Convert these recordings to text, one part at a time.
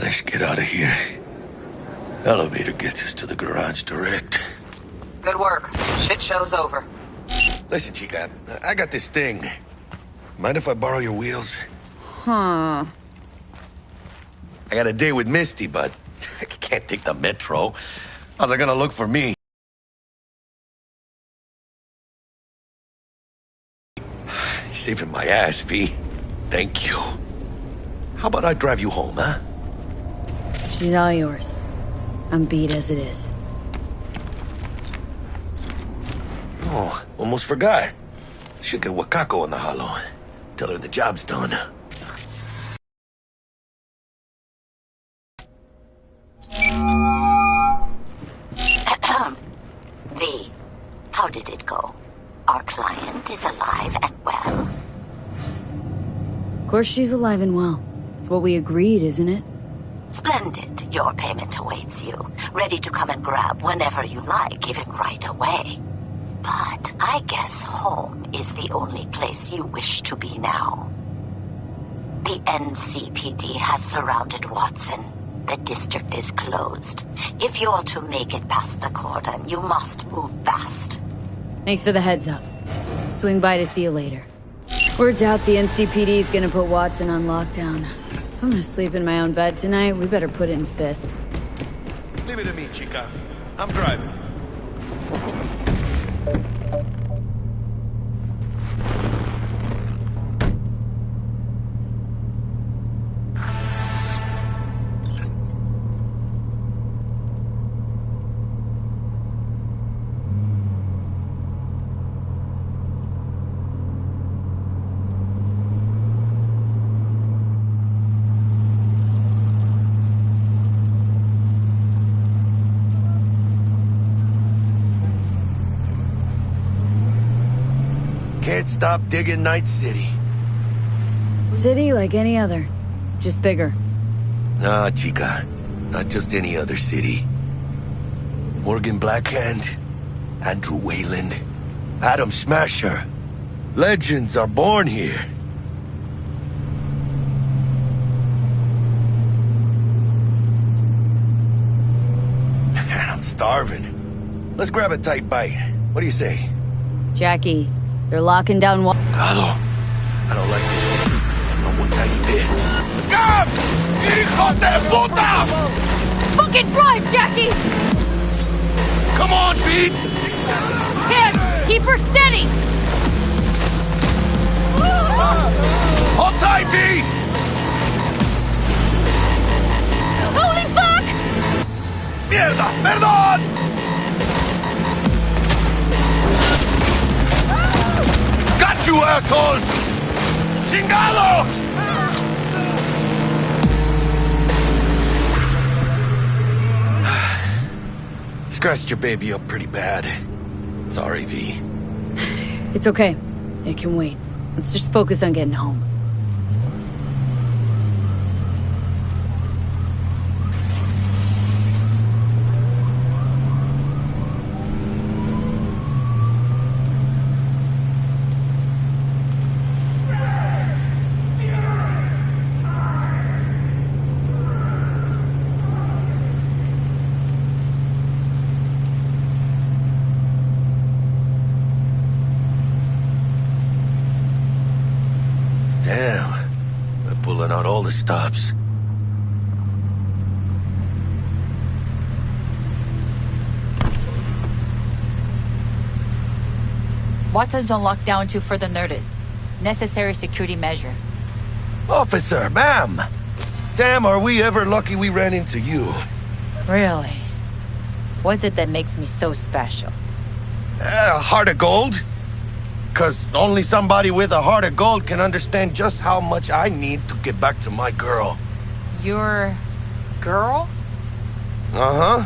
Let's get out of here. Elevator gets us to the garage direct. Good work. Shit show's over. Listen, Chica, I got this thing. Mind if I borrow your wheels? Huh. I got a date with Misty, but I can't take the metro. How's they gonna look for me? You're saving my ass, V. Thank you. How about I drive you home, huh? She's all yours. I'm beat as it is. Oh, almost forgot. Should get Wakako on the holo. Tell her the job's done. V, how did it go? Our client is alive and well. Of course she's alive and well. It's what we agreed, isn't it? Splendid. Your payment awaits you. Ready to come and grab whenever you like, even right away. But I guess home is the only place you wish to be now. The NCPD has surrounded Watson. The district is closed. If you're to make it past the cordon, you must move fast. Thanks for the heads up. Swing by to see you later. Word's out the NCPD's gonna put Watson on lockdown. If I'm gonna sleep in my own bed tonight, we better put it in fifth. Leave it to me, Chica. I'm driving. Can't stop digging Night City. City like any other, just bigger. Nah, Chica. Not just any other city. Morgan Blackhand, Andrew Wayland, Adam Smasher. Legends are born here. Man, I'm starving. Let's grab a tight bite. What do you say? Jackie, you're locking down Carlo, I don't like this one. Not one tiny bit. Let's go! Hijos de puta! Fucking drive, Jackie! Come on, Pete! Hands! Keep her steady! Hold tight, V! Holy fuck! Mierda! Perdón! Got you, assholes! Chingado! Scratched your baby up pretty bad. Sorry, V. It's okay. It can wait. Let's just focus on getting home. Damn. We're pulling out all the stops. Watson's on lockdown to further notice. Necessary security measure. Officer, ma'am! Damn, are we ever lucky we ran into you. Really? What's it that makes me so special? A heart of gold? 'Cause only somebody with a heart of gold can understand just how much I need to get back to my girl. Your girl? Uh-huh.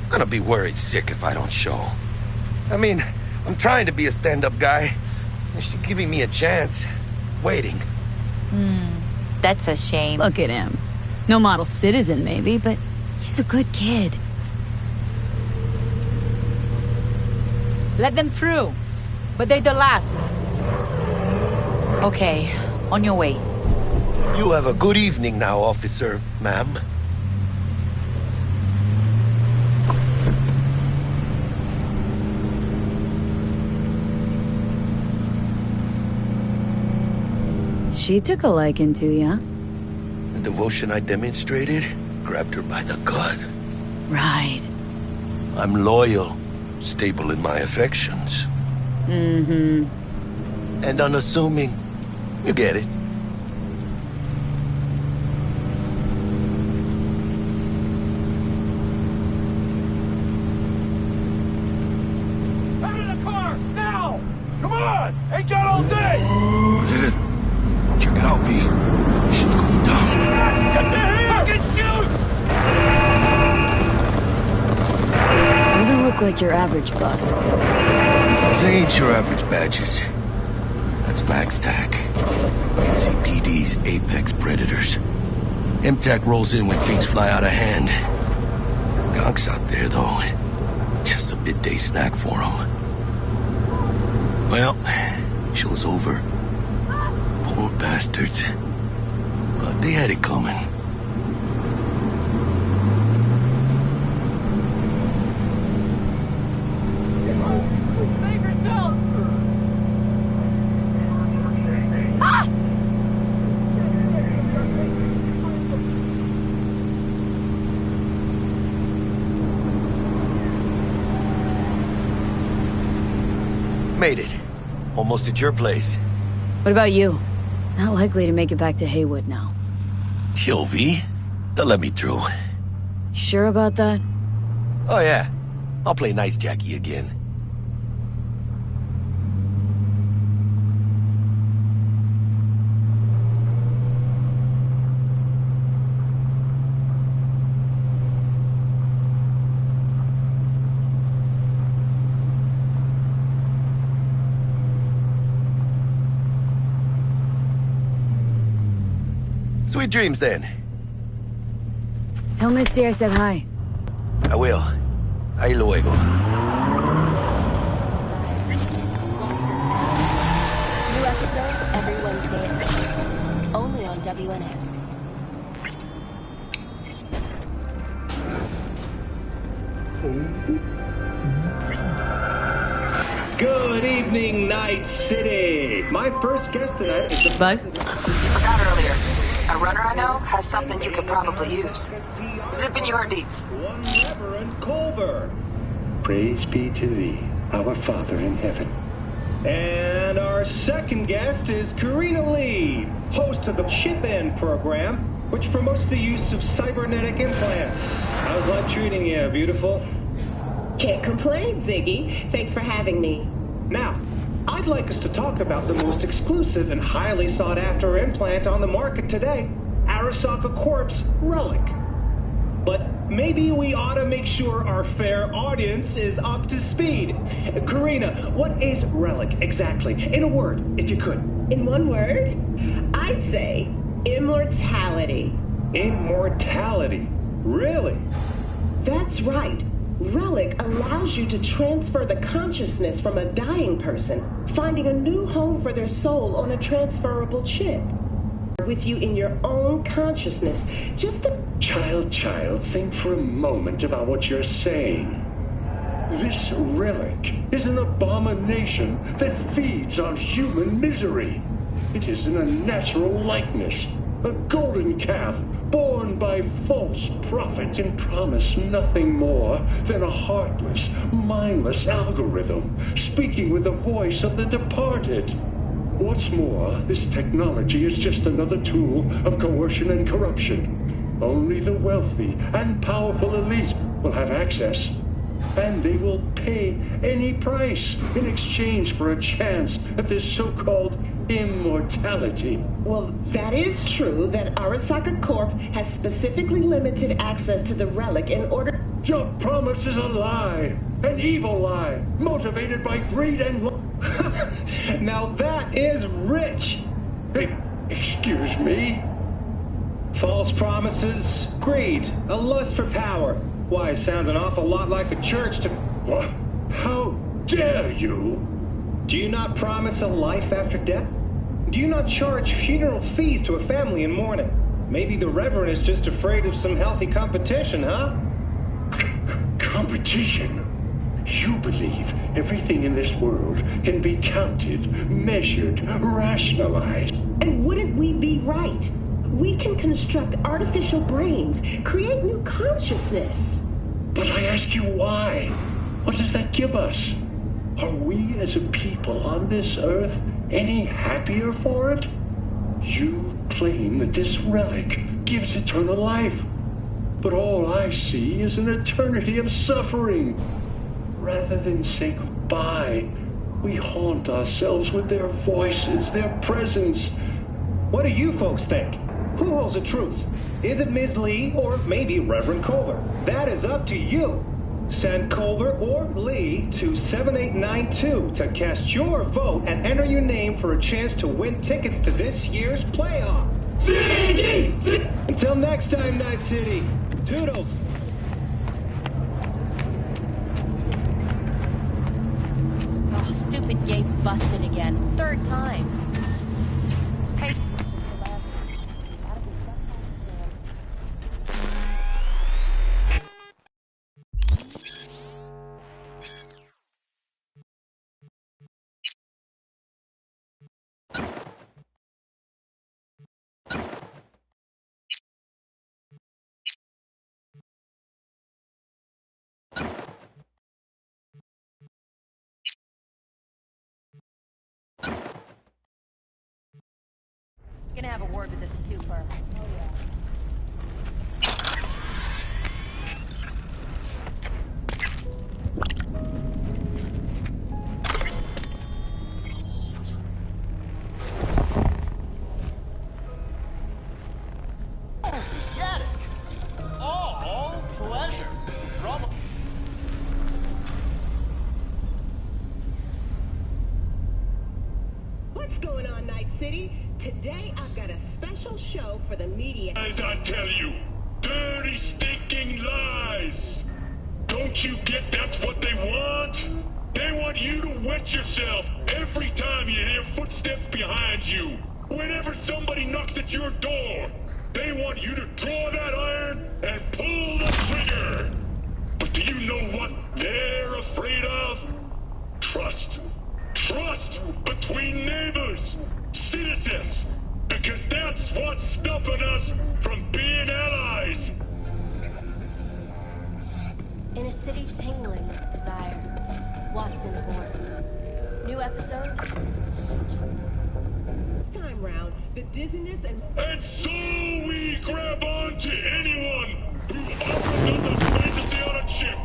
Gonna be worried sick if I don't show. I mean, I'm trying to be a stand-up guy. She's giving me a chance. Waiting. That's a shame. Look at him. No model citizen, maybe, but he's a good kid. Let them through. But they're the last. Okay, on your way. You have a good evening now, officer, ma'am. She took a liking to ya. The devotion I demonstrated grabbed her by the gut. Right. I'm loyal, stable in my affections. Mm-hmm. And unassuming. You get it. Out of the car! Now! Come on! Ain't got all day! Good. Check it out, V. Shit's going down. Get the here! Fucking shoot! Doesn't look like your average bust. These ain't your average badges. That's Max Tac. NCPD's apex predators. MTAC rolls in when things fly out of hand. Gonk's out there, though. Just a midday snack for him. Well, show's over. Poor bastards. But they had it coming. Save yourselves! Made it. Almost at your place. What about you? Not likely to make it back to Haywood now. Chill, V. They'll let me through. Sure about that? Oh, yeah. I'll play nice Jackie again. Sweet dreams, then. Tell Misty I said hi. I will. Ahí luego. New episodes every Wednesday at 10. Only on WNS. Good evening, Night City. My first guest tonight is the Bug? Forgot earlier. A runner I know has something you could probably use. Zip in your deeds. one Reverend Culver. Praise be to thee, our Father in heaven. And our second guest is Karina Lee, host of the Chip In program, which promotes the use of cybernetic implants. How's life treating you, beautiful? Can't complain, Ziggy. Thanks for having me. Now, I'd like us to talk about the most exclusive and highly sought-after implant on the market today, Arasaka Corp's Relic. But maybe we ought to make sure our fair audience is up to speed. Karina, what is Relic exactly? In a word, if you could. In one word, I'd say immortality. Immortality? Really? That's right. Relic allows you to transfer the consciousness from a dying person, finding a new home for their soul on a transferable chip. With you in your own consciousness, just a... Child, think for a moment about what you're saying. This relic is an abomination that feeds on human misery. It is an unnatural likeness, a golden calf born by false prophets and promise nothing more than a heartless, mindless algorithm speaking with the voice of the departed. What's more, this technology is just another tool of coercion and corruption. Only the wealthy and powerful elite will have access, and they will pay any price in exchange for a chance at this so-called immortality. Well, that is true that Arasaka Corp has specifically limited access to the relic in order... Your promise is a lie, an evil lie, motivated by greed and... Now that is rich! Hey, excuse me? False promises, greed, a lust for power. Why, it sounds an awful lot like a church to... What? How dare you? Do you not promise a life after death? Do you not charge funeral fees to a family in mourning? Maybe the Reverend is just afraid of some healthy competition, huh? Competition? You believe everything in this world can be counted, measured, rationalized. And wouldn't we be right? We can construct artificial brains, create new consciousness. But I ask you why? What does that give us? Are we as a people on this earth any happier for it? You claim that this relic gives eternal life, but all I see is an eternity of suffering. Rather than say goodbye, we haunt ourselves with their voices, their presence. What do you folks think? Who holds the truth? Is it Ms. Lee or maybe Reverend Culver? That is up to you. Send Culver or Lee to 7892 to cast your vote and enter your name for a chance to win tickets to this year's playoff. Until next time, Night City. Toodles. Oh, stupid gate's busted again. Third time. Hey. Gonna have a word with this super. Oh yeah. Get it? All pleasure. From What's going on, Night City? Today I've got a special show for the media. As I tell you, dirty, stinking lies! Don't you get that's what they want? They want you to wet yourself every time you hear footsteps behind you. Whenever somebody knocks at your door, they want you to draw that iron and pull the trigger. But do you know what they're afraid of? Trust. Trust between neighbors, citizens, because that's what's stopping us from being allies. In a city tingling with desire, Watson born. New episode? Time round, the dizziness And so we grab on to anyone who offers us a fantasy on a chip.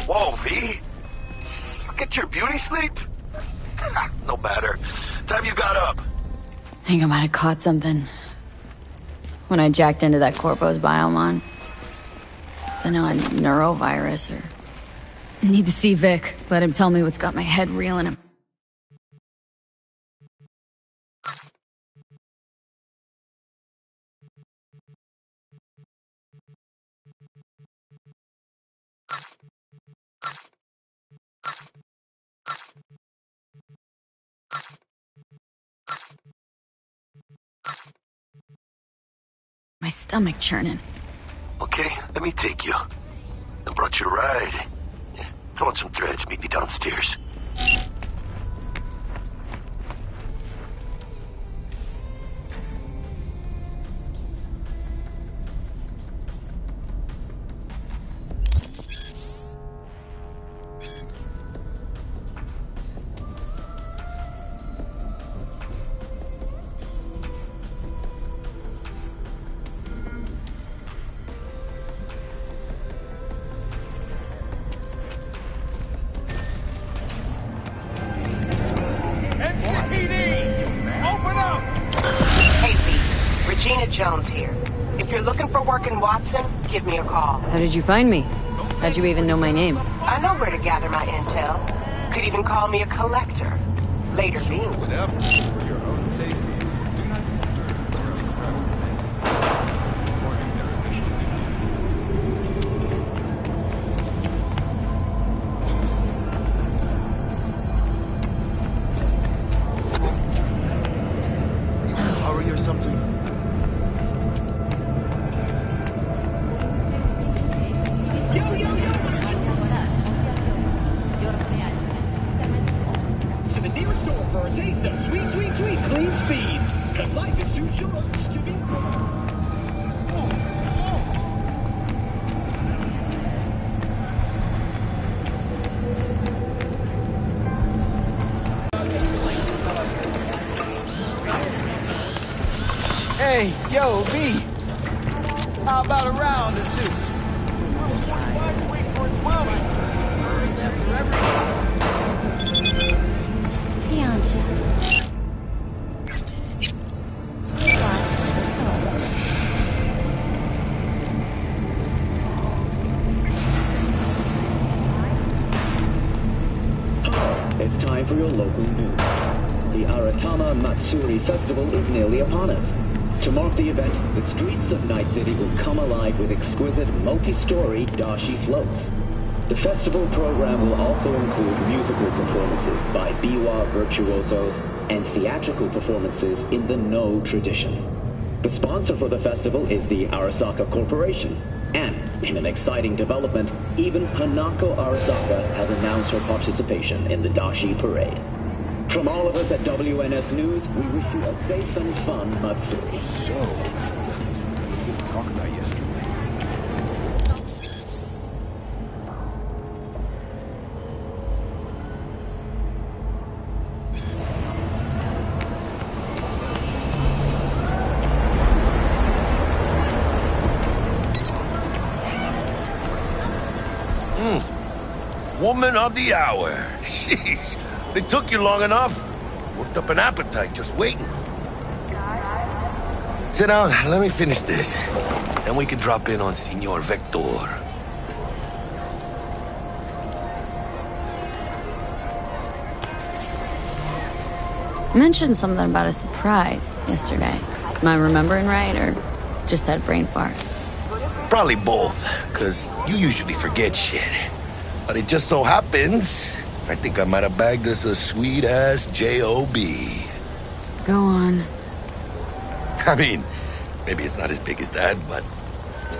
Whoa, V? You get your beauty sleep? No matter. Time you got up. I think I might have caught something when I jacked into that Corpo's biomon. Don't know, a neurovirus or... Need to see Vic. Let him tell me what's got my head reeling him. My stomach churning. Okay, let me take you. I brought you a ride. Yeah, throw on some threads, meet me downstairs. Serena Jones here. If you're looking for work in Watson, give me a call. How did you find me? How'd you even know my name? I know where to gather my intel. Could even call me a collector. Later, V. Hurry or something? To the nearest store for a taste of sweet, sweet, sweet clean speed. Cause life is too short to be... Hey, yo, V. How about a round or two? It's time for your local news. The Aratama Matsuri Festival is nearly upon us. To mark the event, the streets of Night City will come alive with exquisite multi-story dashi floats. The festival program will also include musical performances by biwa virtuosos and theatrical performances in the No tradition. The sponsor for the festival is the Arasaka Corporation. And, in an exciting development, even Hanako Arasaka has announced her participation in the Dashi Parade. From all of us at WNS News, we wish you a safe and fun Matsuri. So, what did we talk about yesterday? Woman of the hour. Jeez. It took you long enough. Worked up an appetite just waiting. Sit down, let me finish this. Then we can drop in on Senor Vector. Mentioned something about a surprise yesterday. Am I remembering right, or just had a brain fart? Probably both, because you usually forget shit. But it just so happens, I think I might have bagged us a sweet-ass J.O.B. Go on. I mean, maybe it's not as big as that, but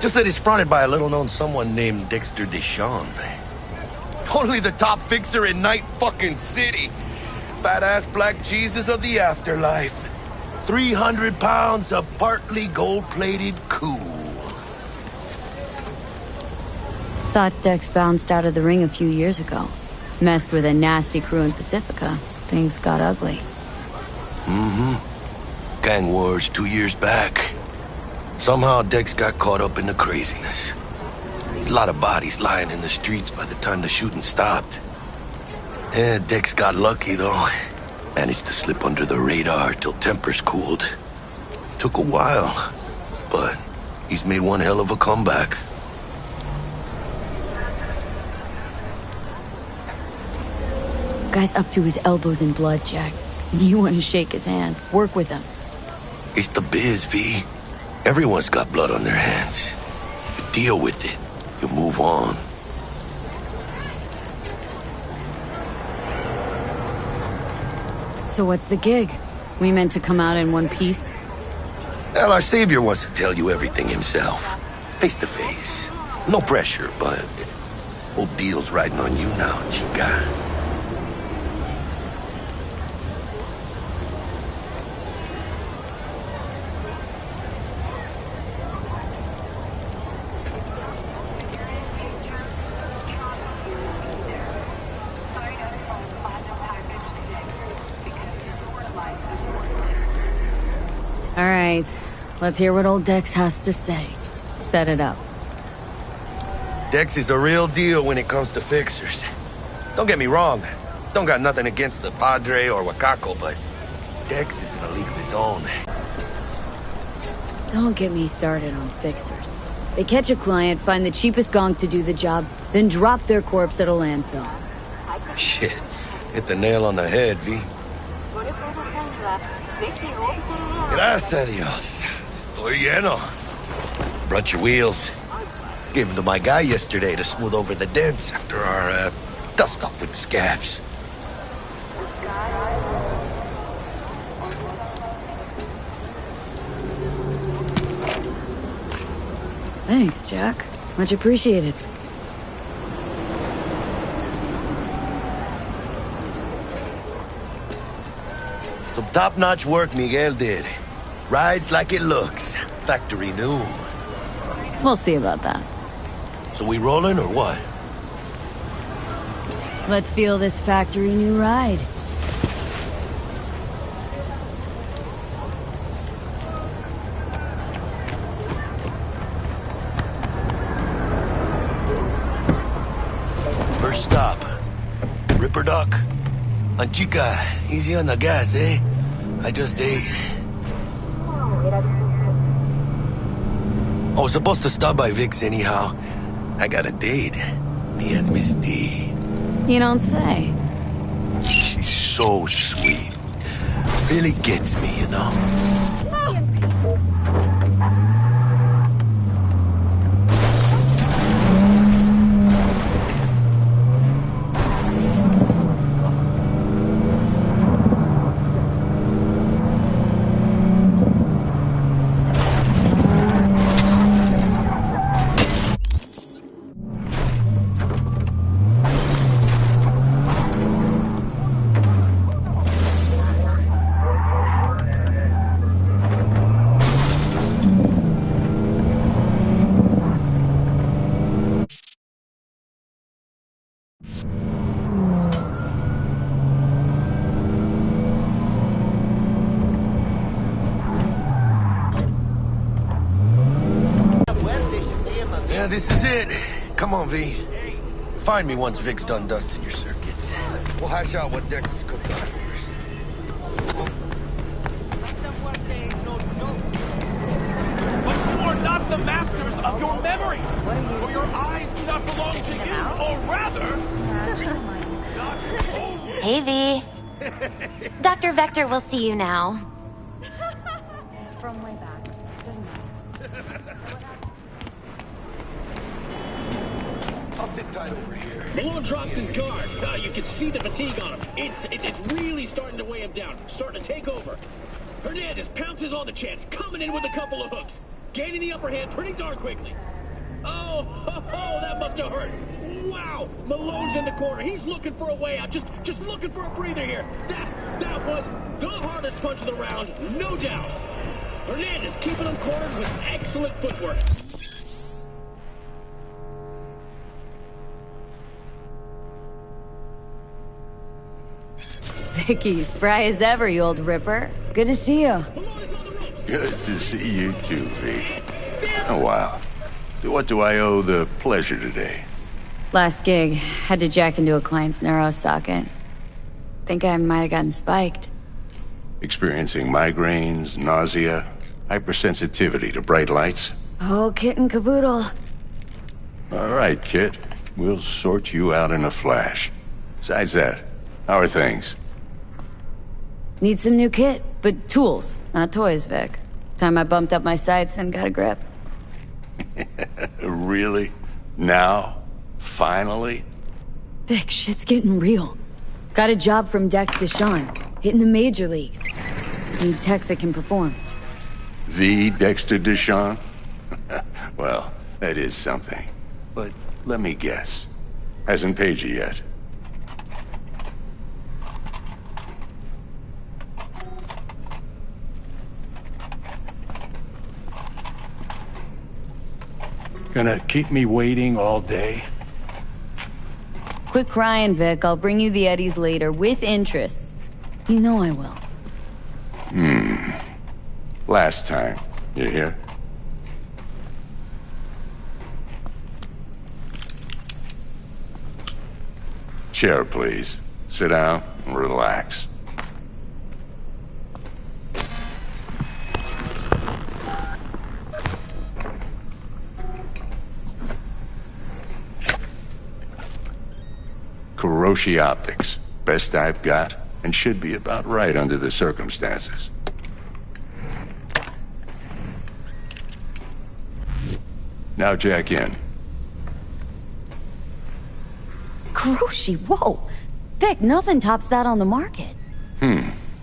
just that it's fronted by a little-known someone named Dexter Deshawn. Only the top fixer in Night fucking City. Badass black Jesus of the afterlife. 300 pounds of partly gold-plated cool. Thought Dex bounced out of the ring a few years ago. Messed with a nasty crew in Pacifica. Things got ugly. Mm-hmm. Gang wars 2 years back. Somehow Dex got caught up in the craziness. There's a lot of bodies lying in the streets by the time the shooting stopped. Yeah, Dex got lucky, though. Managed to slip under the radar till tempers cooled. Took a while, but he's made one hell of a comeback. Guy's up to his elbows in blood, Jack. And you want to shake his hand. Work with him. It's the biz, V. Everyone's got blood on their hands. You deal with it. You move on. So what's the gig? We meant to come out in one piece? Well, our savior wants to tell you everything himself. Face to face. No pressure, but whole deal's riding on you now, chica. All right, let's hear what old Dex has to say. Set it up. Dex is a real deal when it comes to fixers. Don't get me wrong. Don't got nothing against the Padre or Wakako, but Dex is in a league of his own. Don't get me started on fixers. They catch a client, find the cheapest gonk to do the job, then drop their corpse at a landfill. Shit. Hit the nail on the head, V. Gracias a Dios. Estoy lleno. Brought your wheels. Gave them to my guy yesterday to smooth over the dents after our, dust-up with the scabs. Thanks, Jack. Much appreciated. Some top-notch work Miguel did. Rides like it looks. Factory new. We'll see about that. So we rolling or what? Let's feel this factory new ride. First stop. Ripper Duck. Anchica, easy on the gas, eh? I just ate. I was supposed to stop by Vic's anyhow. I got a date. Me and Miss D. You don't say. She's so sweet. Really gets me, you know? Yeah, this is it. Come on, V. Find me once Vic's done dusting your circuits. We'll hash out what Dex is cooked on first. But you are not the masters of your memories! For your eyes do not belong to you, or rather... Hey, V. Dr. Vector will see you now. From way back. Doesn't matter. I'll sit tight over here. Malone drops his guard. You can see the fatigue on him. It's really starting to weigh him down. Starting to take over. Hernandez pounces on the chance, coming in with a couple of hooks. Gaining the upper hand pretty darn quickly. Oh, that must have hurt. Wow, Malone's in the corner. He's looking for a way out. Just looking for a breather here. That was the hardest punch of the round, no doubt. Hernandez keeping him cornered with excellent footwork. Vicky, spry as ever, you old ripper. Good to see you. Good to see you too, V. Oh, wow. To what do I owe the pleasure today? Last gig, had to jack into a client's neuro socket. Think I might have gotten spiked. Experiencing migraines, nausea, hypersensitivity to bright lights? Oh, kit and caboodle. All right, Kit. We'll sort you out in a flash. Besides that, how are things? Need some new kit, but tools, not toys, Vic. Time I bumped up my sights and got a grip. Really? Now? Finally? Vic, shit's getting real. Got a job from Dex Deshawn, hitting the major leagues. Need tech that can perform. The Dexter Deshawn? Well, that is something. But let me guess. Hasn't paid you yet. Gonna keep me waiting all day? Quit crying, Vic. I'll bring you the Eddies later, with interest. You know I will. Last time. You hear? Chair, please. Sit down and relax. Kuroshi Optics. Best I've got, and should be about right under the circumstances. Now jack in. Kuroshi, whoa! Vic, nothing tops that on the market.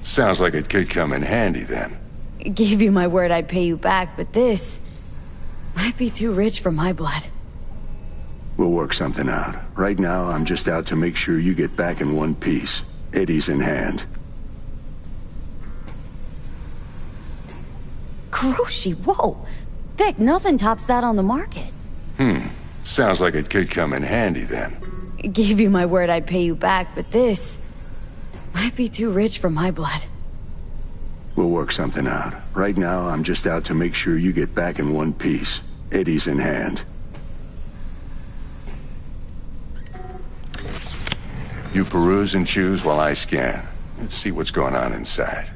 Sounds like it could come in handy then. Gave you my word I'd pay you back, but this might be too rich for my blood. We'll work something out. Right now, I'm just out to make sure you get back in one piece. Eddie's in hand. Kuroshi, whoa! Vic, nothing tops that on the market. Sounds like it could come in handy then. Gave you my word I'd pay you back, but this might be too rich for my blood. We'll work something out. Right now, I'm just out to make sure you get back in one piece. Eddie's in hand. You peruse and choose while I scan. Let's see what's going on inside.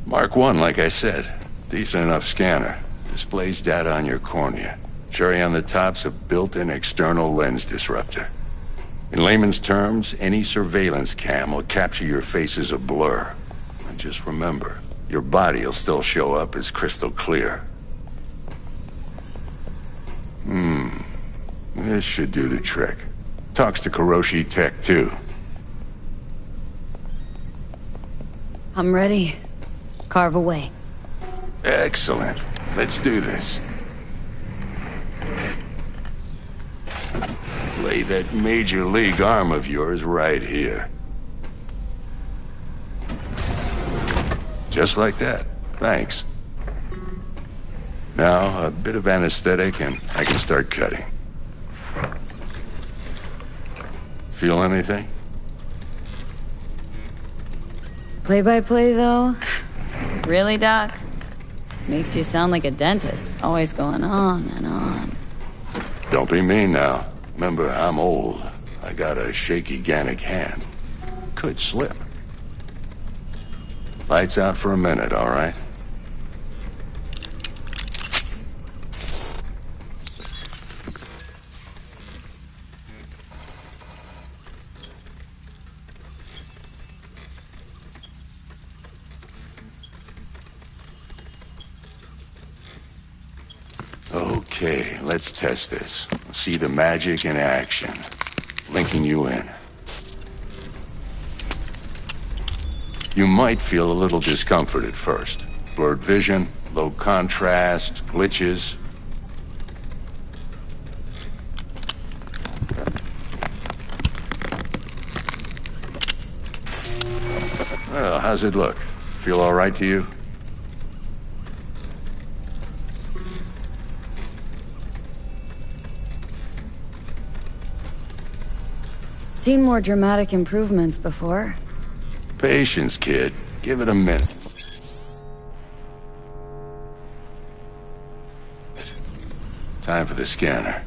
Mark 1, like I said. Decent enough scanner. Displays data on your cornea. Cherry on the top's a built-in external lens disruptor. In layman's terms, any surveillance cam will capture your face as a blur. And just remember, your body will still show up as crystal clear. This should do the trick. Talks to Kuroshi Tech, too. I'm ready. Carve away. Excellent. Let's do this. Lay that major league arm of yours right here. Just like that. Thanks. Now, a bit of anesthetic and I can start cutting. Feel anything? Play-by-play, though? Really, Doc? Makes you sound like a dentist, always going on and on. Don't be mean now. Remember, I'm old. I got a shaky Gannic hand. Could slip. Lights out for a minute, all right? Okay, let's test this. See the magic in action. Linking you in. You might feel a little discomfort at first. Blurred vision, low contrast, glitches. Well, how's it look? Feel all right to you? Seen more dramatic improvements before. Patience, kid. Give it a minute. Time for the scanner.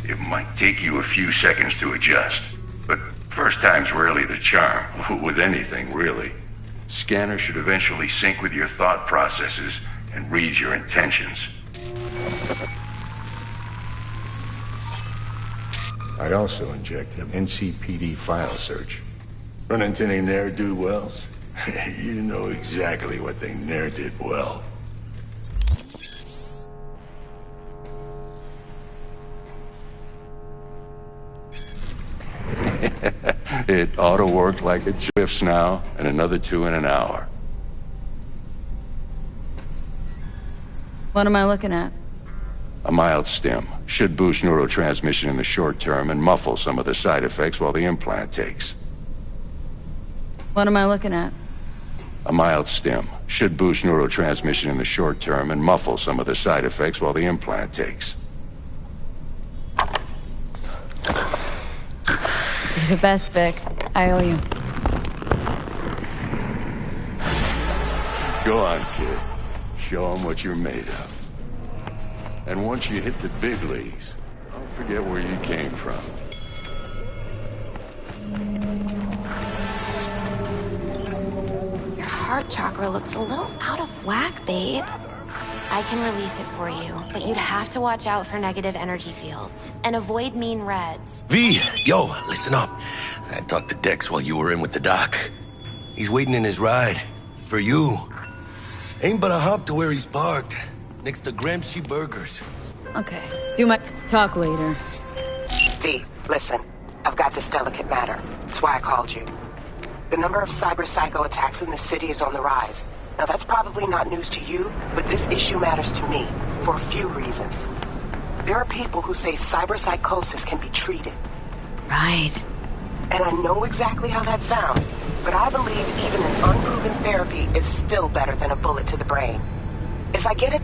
It might take you a few seconds to adjust, but first time's rarely the charm, with anything, really. Scanner should eventually sync with your thought processes and read your intentions. I also inject an NCPD file search. Run into any ne'er-do-wells? You know exactly what they ne'er did well. It ought to work like it drifts now, and another 2 in an hour. What am I looking at? A mild stim. Should boost neurotransmission in the short term and muffle some of the side effects while the implant takes. What am I looking at? A mild stim. Should boost neurotransmission in the short term and muffle some of the side effects while the implant takes. You're the best, Vic. I owe you. Go on, kid. Show them what you're made of. And once you hit the big leagues, don't forget where you came from. Your heart chakra looks a little out of whack, babe. I can release it for you, but you'd have to watch out for negative energy fields and avoid mean reds. V, yo, listen up. I talked to Dex while you were in with the doc. He's waiting in his ride. For you. Ain't but a hop to where he's parked. Next to Gramsci Burgers. Okay. Do my talk later. V, listen. I've got this delicate matter. That's why I called you. The number of cyber-psycho attacks in the city is on the rise. Now that's probably not news to you, but this issue matters to me for a few reasons. There are people who say cyberpsychosis can be treated. Right. And I know exactly how that sounds, but I believe even an unproven therapy is still better than a bullet to the brain. If I get it...